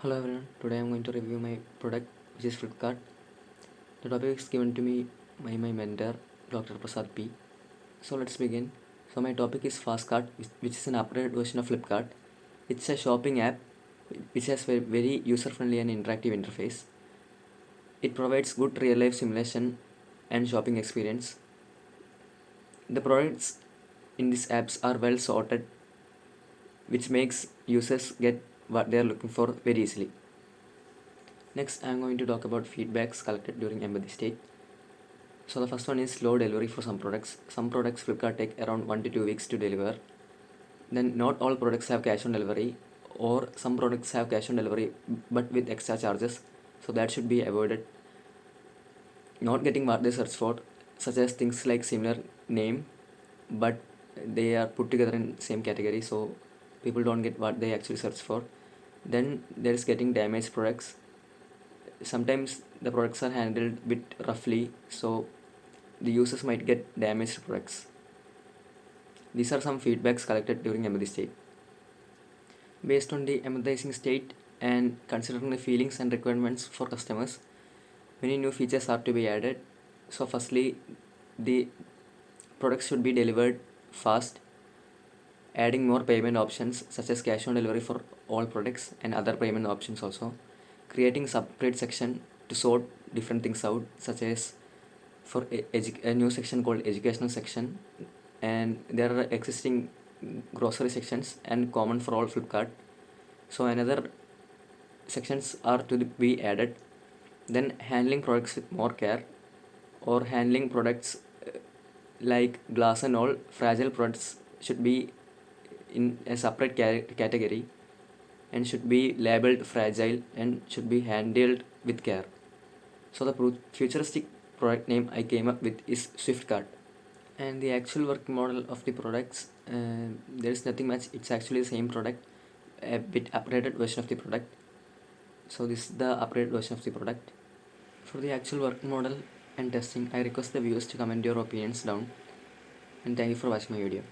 Hello everyone, today I am going to review my product which is Flipkart. The topic is given to me by my mentor Dr. Prasad P. So let's begin. So my topic is Fastcart, which is an upgraded version of Flipkart. It's a shopping app which has a very user-friendly and interactive interface. It provides good real-life simulation and shopping experience. The products in these apps are well sorted, which makes users get what they are looking for very easily. Next, I am going to talk about feedbacks collected during empathy state. So the first one is slow delivery for some products. Some products Flipkart take around 1 to 2 weeks to deliver. Then not all products have cash on delivery, or some products have cash on delivery but with extra charges. So that should be avoided. Not getting what they search for, such as things like similar name but they are put together in same category, so people don't get what they actually search for. Then there is getting damaged products. Sometimes the products are handled a bit roughly, so the users might get damaged products. These are some feedbacks collected during empathy state. Based on the empathizing state and considering the feelings and requirements for customers, many new features are to be added. So firstly, the products should be delivered fast, adding more payment options such as cash on delivery for all products and other payment options also. Creating separate section to sort different things out, such as for a new section called educational section, and there are existing grocery sections and common for all Flipkart. So another sections are to be added. Then handling products with more care, or handling products like glass and all fragile products should be in a separate category and should be labeled fragile and should be handled with care. So the futuristic product name I came up with is SwiftCart. And the actual working model of the products, there is nothing much. It's actually the same product, a bit upgraded version of the product. So this is the upgraded version of the product. For the actual working model and testing, I request the viewers to comment your opinions down. And thank you for watching my video.